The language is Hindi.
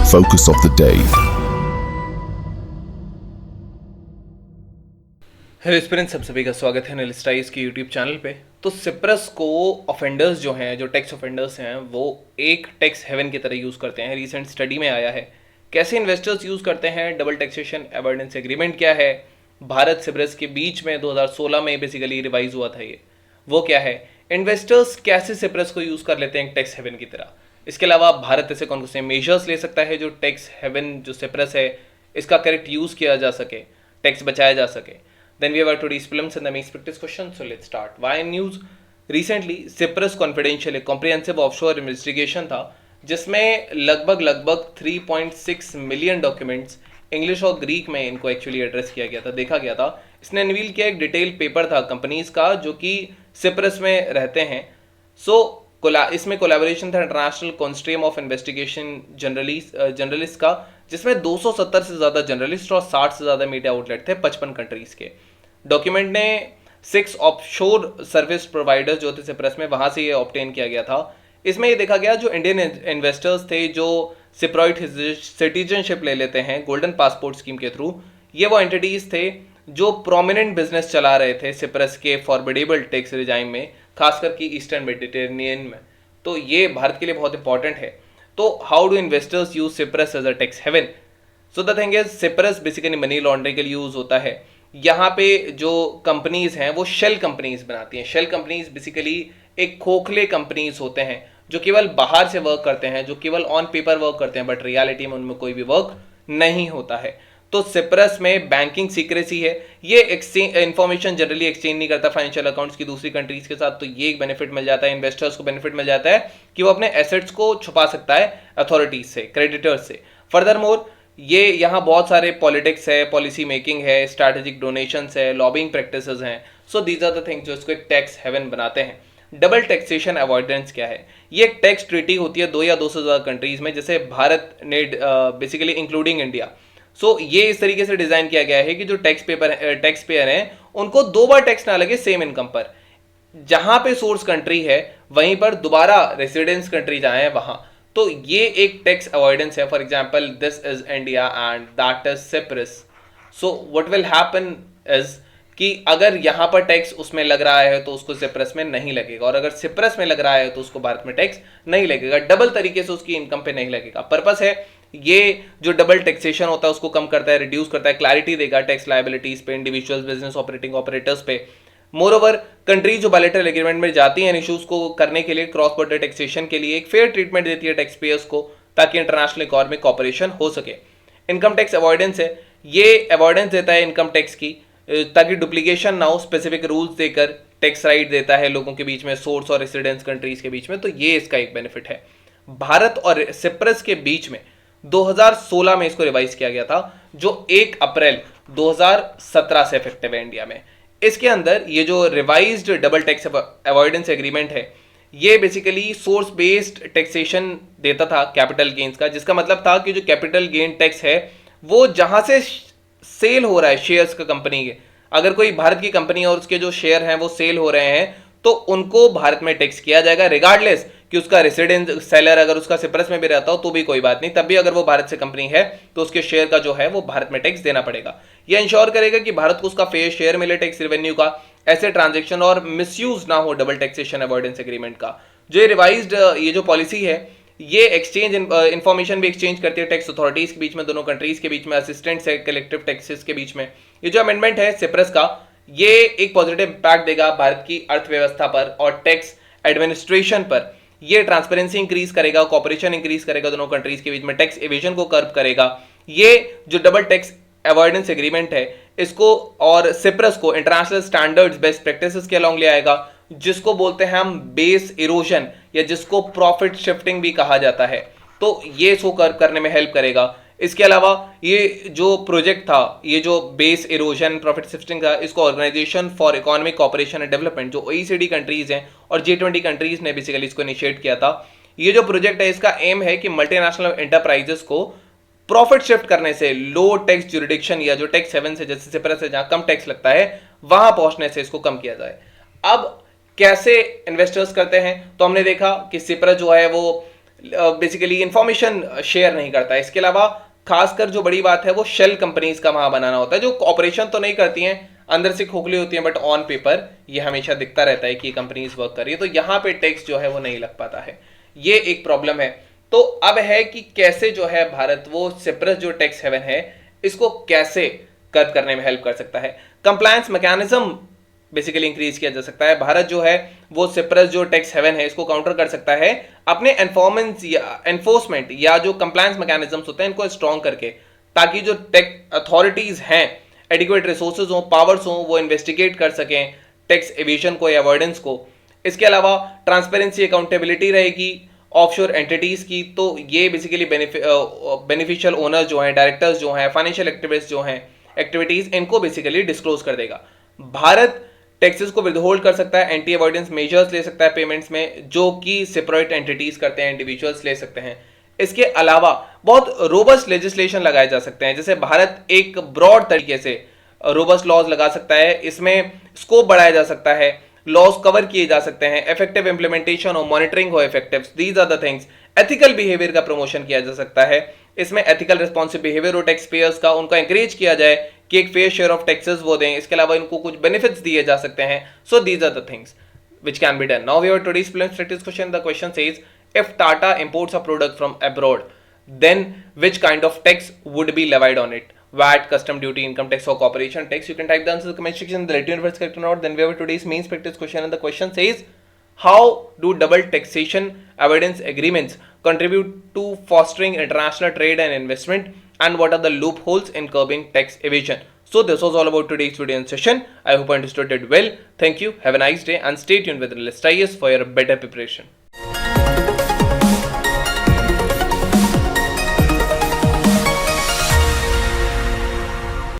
Focus of the day. Hello students, सब सभी का स्वागत है एनालिस्टाइज के यूट्यूब चैनल पे। तो सिप्रस को ऑफेंडर्स जो हैं, जो टैक्स ऑफेंडर्स हैं, वो एक टैक्स हेवन की तरह यूज़ करते हैं। रिसेंट स्टडी में आया है कैसे इन्वेस्टर्स यूज़ करते हैं। डबल टैक्सेशन अवॉइडेंस एग्रीमेंट क्या है, भारत सिप्रस के बीच में 2016 में बेसिकली रिवाइज हुआ था ये, वो क्या है, इन्वेस्टर्स कैसे सिप्रस को यूज़ कर लेते हैं एक टैक्स हेवन की तरह। इसके अलावा भारत ऐसे कौन से मेजर्स ले सकता है जो टैक्स हेवन जो सिप्रस है इसका करेक्ट यूज़ किया जा सके, टैक्स बचाया जा सके। Then we have our today's prelims and the main practice question. So let's start. Why news? Recently, Cyprus Confidential एक comprehensive offshore investigation था जिसमें लगभग 3.6 मिलियन डॉक्यूमेंट्स इंग्लिश और ग्रीक में इनको एक्चुअली एड्रेस किया गया था, देखा गया था। इसने अनवील किया एक डिटेल पेपर था कंपनीज का जो कि सिप्रस में रहते हैं। इसमें कोलैबोरेशन था international consortium of investigation journalist का, जिसमें 270 से ज़्यादा जर्नलिस्ट और 60 से ज़्यादा मीडिया आउटलेट थे 55 कंट्रीज़ के। डॉक्यूमेंट ने 6 ऑफशोर सर्विस प्रोवाइडर्स जो थे सिप्रस में, वहाँ से ये ऑब्टेन किया गया था। इसमें ये देखा गया जो इंडियन इन्वेस्टर्स थे जो सिप्रोइड सिटीजनशिप ले लेते हैं गोल्डन पासपोर्ट स्कीम के थ्रू, ये वो एंटिटीज़ थे जो प्रोमिनेंट बिजनेस चला रहे थे सिप्रस के फॉरबिडेबल टैक्स रिजाइम में, खासकर कि ईस्टर्न मेडिटेरेनियन में। तो ये भारत के लिए बहुत इंपॉर्टेंट है। तो how do investors use Cyprus as a tax haven? So the thing is, Cyprus basically money laundering के लिए यूज होता है। यहाँ पे जो कंपनीज हैं वो शेल कंपनीज बनाती हैं। शेल कंपनीज बेसिकली एक खोखले कंपनीज होते हैं जो केवल बाहर से वर्क करते हैं, जो केवल ऑन पेपर वर्क करते हैं, बट रियलिटी में उनमें कोई भी वर्क नहीं होता है। तो सिप्रस में बैंकिंग सीक्रेसी है, ये इंफॉर्मेशन जनरली एक्सचेंज नहीं करता फाइनेंशियल अकाउंट्स की दूसरी कंट्रीज के साथ। तो ये एक बेनिफिट मिल जाता है, इन्वेस्टर्स को बेनिफिट मिल जाता है कि वो अपने एसेट्स को छुपा सकता है अथॉरिटीज से, क्रेडिटर्स से। फर्दर मोर ये यहाँ बहुत सारे पॉलिटिक्स है, पॉलिसी मेकिंग है, स्ट्रैटेजिक डोनेशंस है, लॉबिंग प्रैक्टिसेस हैं। So these are the things जो इसको एक टैक्स हेवन बनाते हैं। डबल टैक्सेशन अवॉइडेंस क्या है? ये एक टैक्स ट्रीटी होती है 2 या 2 से ज़्यादा कंट्रीज में, जैसे भारत ने बेसिकली इंक्लूडिंग इंडिया। सो ये इस तरीके से डिजाइन किया गया है कि जो टैक्स पेयर हैं उनको 2 बार टैक्स ना लगे सेम इनकम पर। जहां पे सोर्स कंट्री है वहीं पर दोबारा रेसिडेंस कंट्री जहां है वहां। तो ये एक टैक्स अवॉइडेंस है। For example, this is India and that is Cyprus. So what will happen is कि अगर यहाँ पर टैक्स उसमें लग रहा है तो उसको सिप्रस में नहीं लगेगा, और अगर सिप्रस में लग रहा है तो उसको भारत में टैक्स नहीं लगेगा। डबल तरीके से उसकी इनकम पे नहीं लगेगा। पर्पस है ये जो डबल टैक्सेशन होता है उसको कम करता है, रिड्यूस करता है, क्लैरिटी देगा टैक्स लायबिलिटीज पे, इंडिविजुअल्स, बिजनेस ऑपरेटिंग ऑपरेटर्स पे। मोर ओवर, कंट्री जो बायलैटरल एग्रीमेंट में जाती हैं इश्यूज को करने के लिए, क्रॉस बॉर्डर टैक्सेशन के लिए एक फेयर ट्रीटमेंट देती है टैक्स पेयर्स को, ताकि इंटरनेशनल इकोनॉमिक कॉपरेशन हो सके। इनकम टैक्स अवॉइडेंस है, ये अवॉइडेंस देता है इनकम टैक्स की ताकि डुप्लीकेशन ना हो, स्पेसिफिक रूल्स देकर टैक्स राइट देता है लोगों के बीच में, सोर्स और रेसिडेंस कंट्रीज के बीच में। तो ये इसका एक बेनिफिट है। भारत और सिप्रस के बीच में 2016 में इसको रिवाइज किया गया था, जो 1 अप्रैल 2017 से इफेक्टिव है इंडिया में। इसके अंदर ये जो revised double tax avoidance agreement है, ये बेसिकली सोर्स बेस्ड टैक्सेशन देता था कैपिटल गेन्स का, जिसका मतलब था कि जो कैपिटल गेन टैक्स है वो जहां से सेल हो रहा है शेयर्स का कंपनी के, अगर कोई भारत की कंपनी और उसके जो शेयर हैं वो सेल हो रहे हैं तो उनको भारत में टैक्स किया जाएगा, रिगार्डलेस कि उसका रेसिडेंट सेलर अगर उसका सिप्रस में भी रहता हो तो भी कोई बात नहीं, तब भी अगर वो भारत से कंपनी है तो उसके शेयर का जो है वो भारत में टैक्स देना पड़ेगा। यह इंश्योर करेगा कि भारत को उसका फेयर शेयर मिले टैक्स रेवेन्यू का, ऐसे ट्रांजेक्शन और मिसयूज ना हो डबल टैक्सेशन अवॉइडेंस एग्रीमेंट का। जो रिवाइज्ड ये जो पॉलिसी है ये एक्सचेंज इंफॉर्मेशन भी एक्सचेंज करती है टैक्स अथॉरिटीज के बीच में, दोनों कंट्रीज के बीच में, असिस्टेंट्स है कलेक्टिव टैक्सेस के बीच में। ये जो अमेंडमेंट है सिप्रस का, ये एक पॉजिटिव इंपैक्ट देगा भारत की अर्थव्यवस्था पर और टैक्स एडमिनिस्ट्रेशन पर। ये ट्रांसपेरेंसी इंक्रीज करेगा, कॉपरेशन इंक्रीज करेगा दोनों कंट्रीज के बीच में, टैक्स एवेजन को कर्ब करेगा। ये जो डबल टैक्स अवॉइडेंस एग्रीमेंट है इसको और सिप्रस को इंटरनेशनल स्टैंडर्ड्स, बेस्ट प्रैक्टिसेस के अलॉन्ग ले आएगा, जिसको बोलते हैं हम बेस इरोजन, या जिसको प्रॉफिट शिफ्टिंग भी कहा जाता है। तो ये इसको कर्ब करने में हेल्प करेगा। इसके अलावा ये जो प्रोजेक्ट था, ये जो बेस इरोजन प्रॉफिट शिफ्टिंग था, इसको organisation for economic cooperation and development, जो OECD कंट्रीज हैं और G20 कंट्रीज ने बेसिकली इसको इनिशिएट किया था। ये जो प्रोजेक्ट है इसका एम है कि मल्टीनेशनल एंटरप्राइजेस को प्रॉफिट शिफ्ट करने से लो टैक्स ज्यूरिडिक्शन या जो टैक्स हेवन से, जैसे सिप्रस से जहां कम टैक्स लगता है, वहां पहुंचने से इसको कम किया जाए। अब कैसे इन्वेस्टर्स करते हैं, तो हमने देखा कि सिप्रस जो है वो बेसिकली इंफॉर्मेशन शेयर नहीं करता है। इसके अलावा खासकर जो बड़ी बात है वो शेल कंपनीज का वहां बनाना होता है, जो ऑपरेशन तो नहीं करती हैं, अंदर से खोखली होती हैं, बट ऑन पेपर ये हमेशा दिखता रहता है कि ये कंपनीज वर्क कर रही है, तो यहाँ पे टैक्स जो है वो नहीं लग पाता है। ये एक प्रॉब्लम है। तो अब है कि कैसे जो है भारत वो सिप्रस जो टैक्स हेवन है इसको कैसे कर्व करने में हेल्प कर सकता है। कंप्लायंस मैकेनिज्म बेसिकली इंक्रीज किया जा सकता है। भारत जो है वो सिप्रस जो टैक्स हेवन है इसको काउंटर कर सकता है अपने एनफोर्समेंट या जो कंप्लायंस मैकेनिज्म्स होते हैं इनको स्ट्रॉन्ग करके, ताकि जो टेक अथॉरिटीज हैं एडिक्वेट रिसोर्सेज हो, पावर्स हो, वो इन्वेस्टिगेट कर सकें टैक्स एविजन को या अवॉइडेंस को। इसके अलावा ट्रांसपेरेंसी अकाउंटेबिलिटी रहेगी ऑफशोर एंटिटीज की, तो ये बेसिकली बेनिफिशियल ओनर्स जो हैं, डायरेक्टर्स जो हैं, फाइनेंशियल एक्टिविस्ट जो हैं, एक्टिविटीज इनको बेसिकली डिस्क्लोज कर देगा। भारत टैक्सेस को विदहोल्ड कर सकता है, एंटी अवॉइडेंस मेजर्स ले सकता है पेमेंट्स में, जो कि सेपरेट एंटिटीज करते हैं, इंडिविजुअल्स ले सकते हैं। इसके अलावा बहुत रोबस्ट लेजिस्लेशन लगाए जा सकते हैं, जैसे भारत एक ब्रॉड तरीके से रोबस्ट लॉज लगा सकता है, इसमें स्कोप बढ़ाया जा सकता है, लॉज कवर किए जा सकते हैं, इफेक्टिव इंप्लीमेंटेशन हो, मॉनिटरिंग हो effective, these are the things. Ethical behaviour का प्रमोशन किया जा सकता है, इसमें एथिकल रिस्पॉन्सिव बिहेवियर हो टैक्स पेयर्स का, उनका इंकरेज किया जाए कि एक फेयर शेयर ऑफ टैक्सेस वो दें। इसके अलावा इनको कुछ बेनिफिट्स दिए जा सकते हैं। So these are the things which can be done. Now we have today's practice question. The question says, if Tata imports a product from abroad, then which kind of tax would be levied on it? VAT, custom duty, income tax, or corporation tax? You can type the answer in the comment section. The let you know if it's correct or not. Then we have today's main practice question, and the question says, how do double taxation avoidance agreements contribute to fostering international trade and investment, and what are the loopholes in curbing tax evasion? So this was all about today's video and session. I hope I understood it well. Thank you. Have a nice day and stay tuned with Realistic IAS for your better preparation.